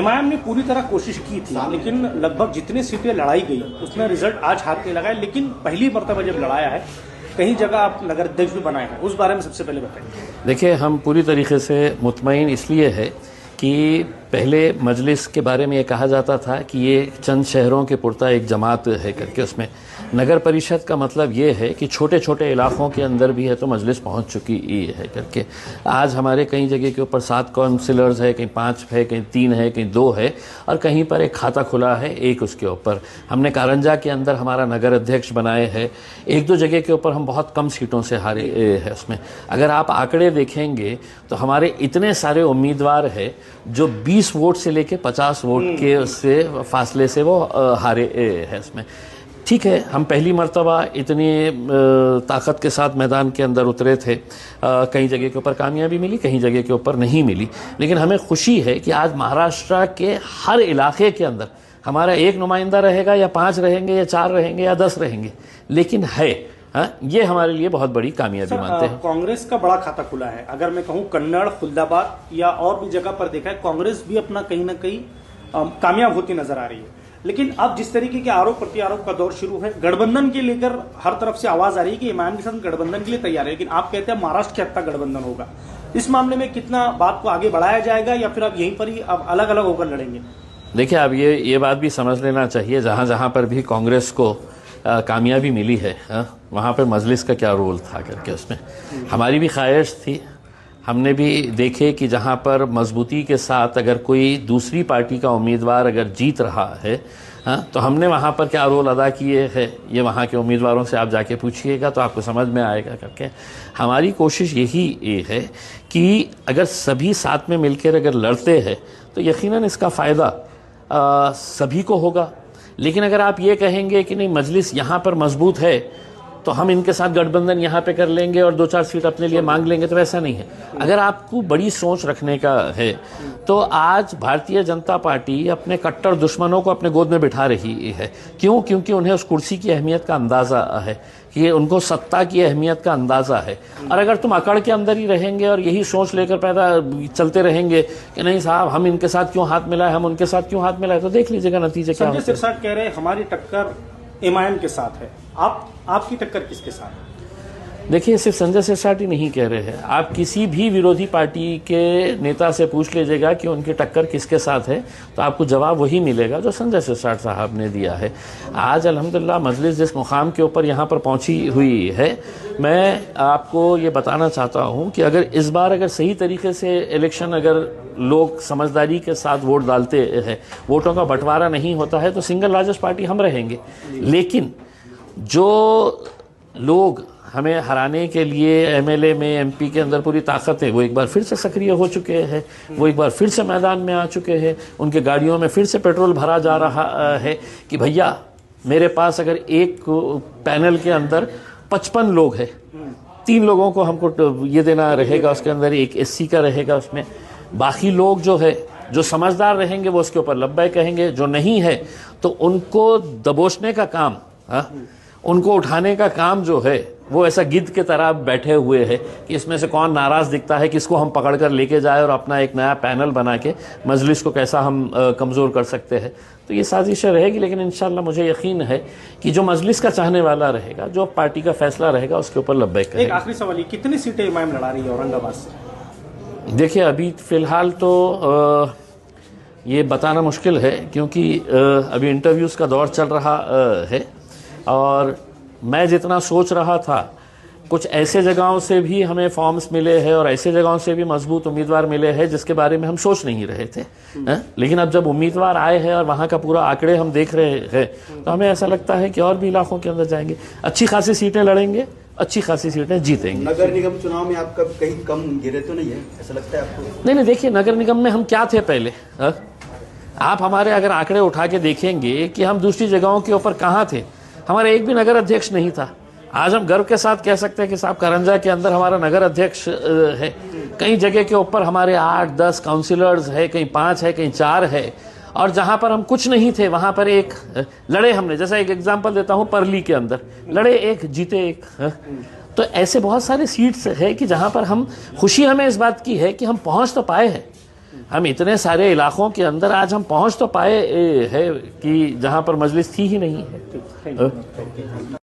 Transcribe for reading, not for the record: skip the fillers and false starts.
MIM ने पूरी तरह कोशिश की थी, लेकिन लगभग जितनी सीटें लड़ाई गई उसमें रिजल्ट आज हाथ नहीं लगा है। लेकिन पहली मर्तबा जब लड़ाया है, कई जगह आप नगर अध्यक्ष भी बनाए हैं, उस बारे में सबसे पहले बताइए। देखिए, हम पूरी तरीके से मुतमईन इसलिए है कि पहले मजलिस के बारे में ये कहा जाता था कि ये चंद शहरों के पुरता एक जमात है करके, उसमें नगर परिषद का मतलब ये है कि छोटे छोटे इलाकों के अंदर भी है तो मजलिस पहुंच चुकी है करके। आज हमारे कई जगह के ऊपर 7 काउंसिलर्स है, कहीं 5 है, कहीं 3 है, कहीं 2 है, और कहीं पर एक खाता खुला है एक उसके ऊपर। हमने कारंजा के अंदर हमारा नगर अध्यक्ष बनाए हैं। 1-2 जगह के ऊपर हम बहुत कम सीटों से हारे हैं उसमें। अगर आप आंकड़े देखेंगे तो हमारे इतने सारे उम्मीदवार हैं जो 20 वोट से लेके 50 वोट के से फासले से वो हारे हैं इसमें। ठीक है, हम पहली मर्तबा इतनी ताकत के साथ मैदान के अंदर उतरे थे। कई जगह के ऊपर कामयाबी मिली, कहीं जगह के ऊपर नहीं मिली, लेकिन हमें खुशी है कि आज महाराष्ट्र के हर इलाके के अंदर हमारा एक नुमाइंदा रहेगा, या 5 रहेंगे, या 4 रहेंगे, या 10 रहेंगे, लेकिन है। ये हमारे लिए बहुत बड़ी कामयाबी मानते हैं। कांग्रेस का बड़ा खाता खुला है। अगर मैं कहूं कन्नड़, खुलदाबाद या और भी जगह पर देखा है, कांग्रेस भी अपना कहीं ना कहीं कामयाब होती नजर आ रही है। लेकिन अब जिस तरीके के आरोप प्रत्यारोप का दौर शुरू है, गठबंधन के लेकर हर तरफ से आवाज आ रही है कि एमआईएम के साथ गठबंधन के लिए तैयार है, लेकिन आप कहते हैं महाराष्ट्र के हद तक गठबंधन होगा। इस मामले में कितना बात को आगे बढ़ाया जाएगा, या फिर अब यहीं पर ही अब अलग अलग होकर लड़ेंगे? देखिए, अब ये बात भी समझ लेना चाहिए, जहां जहां पर भी कांग्रेस को कामयाबी मिली है, वहाँ पर मजलिस का क्या रोल था करके, उसमें हमारी भी ख्वाहिश थी। हमने भी देखे कि जहाँ पर मजबूती के साथ अगर कोई दूसरी पार्टी का उम्मीदवार अगर जीत रहा है, तो हमने वहाँ पर क्या रोल अदा किए हैं, ये वहाँ के उम्मीदवारों से आप जाके पूछिएगा तो आपको समझ में आएगा करके। हमारी कोशिश यही है कि अगर सभी साथ में मिलकर अगर लड़ते हैं तो यकीनन इसका फ़ायदा सभी को होगा। लेकिन अगर आप ये कहेंगे कि नहीं, मजलिस यहाँ पर मजबूत है तो हम इनके साथ गठबंधन यहाँ पे कर लेंगे और 2-4 सीट अपने लिए मांग लेंगे, तो ऐसा नहीं है। अगर आपको बड़ी सोच रखने का है तो आज भारतीय जनता पार्टी अपने कट्टर दुश्मनों को अपने गोद में बिठा रही है। क्यों? क्योंकि उन्हें उस कुर्सी की अहमियत का अंदाज़ा है, कि उनको सत्ता की अहमियत का अंदाज़ा है। और अगर तुम अकड़ के अंदर ही रहेंगे और यही सोच लेकर पैदा चलते रहेंगे कि नहीं साहब हम इनके साथ क्यों हाथ मिलाए, हम उनके साथ क्यों हाथ मिलाए, तो देख लीजिएगा नतीजे क्या होते हैं। संजय सिरसाट कह रहे हैं हमारी टक्कर एमआईएम के साथ है, आपकी टक्कर किसके साथ है? देखिए, सिर्फ संजय सिरसाट ही नहीं कह रहे हैं, आप किसी भी विरोधी पार्टी के नेता से पूछ लीजिएगा कि उनकी टक्कर किसके साथ है, तो आपको जवाब वही मिलेगा जो संजय सिरसाट साहब ने दिया है। आज अल्हम्दुलिल्लाह मजलिस जिस मुकाम के ऊपर यहाँ पर पहुँची हुई है, मैं आपको ये बताना चाहता हूँ कि अगर इस बार अगर सही तरीके से इलेक्शन अगर लोग समझदारी के साथ वोट डालते हैं, वोटों का बंटवारा नहीं होता है, तो सिंगल लार्जेस्ट पार्टी हम रहेंगे। लेकिन जो लोग हमें हराने के लिए एमएलए में, एमपी के अंदर पूरी ताकत है, वो एक बार फिर से सक्रिय हो चुके हैं, वो एक बार फिर से मैदान में आ चुके हैं। उनके गाड़ियों में फिर से पेट्रोल भरा जा रहा है कि भैया मेरे पास अगर एक पैनल के अंदर 55 लोग हैं, 3 लोगों को हमको ये देना रहेगा, उसके अंदर एक एससी का रहेगा, उसमें बाकी लोग जो है जो समझदार रहेंगे वो उसके ऊपर लब्बैक कहेंगे, जो नहीं है तो उनको दबोचने का काम, उनको उठाने का काम जो है वो ऐसा गिद्ध के तरह बैठे हुए हैं कि इसमें से कौन नाराज़ दिखता है, किसको हम पकड़ कर लेके जाए और अपना एक नया पैनल बना के मजलिस को कैसा हम कमज़ोर कर सकते हैं। तो ये साजिशें रहेगी, लेकिन इंशाल्लाह मुझे यकीन है कि जो मजलिस का चाहने वाला रहेगा, जो पार्टी का फैसला रहेगा, उसके ऊपर लब्बैक करेगा। एक आखिरी सवाल, कितनी सीटें एमआईएम लड़ा रही है औरंगाबाद से? देखिए, अभी फ़िलहाल तो ये बताना मुश्किल है, क्योंकि अभी इंटरव्यूज़ का दौर चल रहा है, और मैं जितना सोच रहा था कुछ ऐसे जगहों से भी हमें फॉर्म्स मिले हैं और ऐसे जगहों से भी मजबूत उम्मीदवार मिले हैं जिसके बारे में हम सोच नहीं रहे थे। लेकिन अब जब उम्मीदवार आए हैं और वहाँ का पूरा आंकड़े हम देख रहे हैं, तो हमें ऐसा लगता है कि और भी इलाकों के अंदर जाएंगे, अच्छी खासी सीटें लड़ेंगे, अच्छी खासी सीटें जीतेंगे। नगर निगम चुनाव में आपका कहीं कम गिरे तो नहीं है, ऐसा लगता है आपको? नहीं, देखिए, नगर निगम में हम क्या थे पहले, आप हमारे अगर आंकड़े उठा के देखेंगे कि हम दूसरी जगहों के ऊपर कहाँ थे, हमारा एक भी नगर अध्यक्ष नहीं था। आज हम गर्व के साथ कह सकते हैं कि साहब कारंजा के अंदर हमारा नगर अध्यक्ष है। कई जगह के ऊपर हमारे 8-10 काउंसिलर्स है, कहीं 5 है, कहीं 4 है, और जहाँ पर हम कुछ नहीं थे वहाँ पर एक लड़े हमने। जैसा एक एग्जांपल देता हूँ, परली के अंदर लड़े एक, जीते एक। तो ऐसे बहुत सारे सीट्स है कि जहाँ पर हम, खुशी हमें इस बात की है कि हम पहुँच तो पाए हैं, हम इतने सारे इलाकों के अंदर आज हम पहुंच तो पाए है कि जहां पर मजलिस थी ही नहीं है।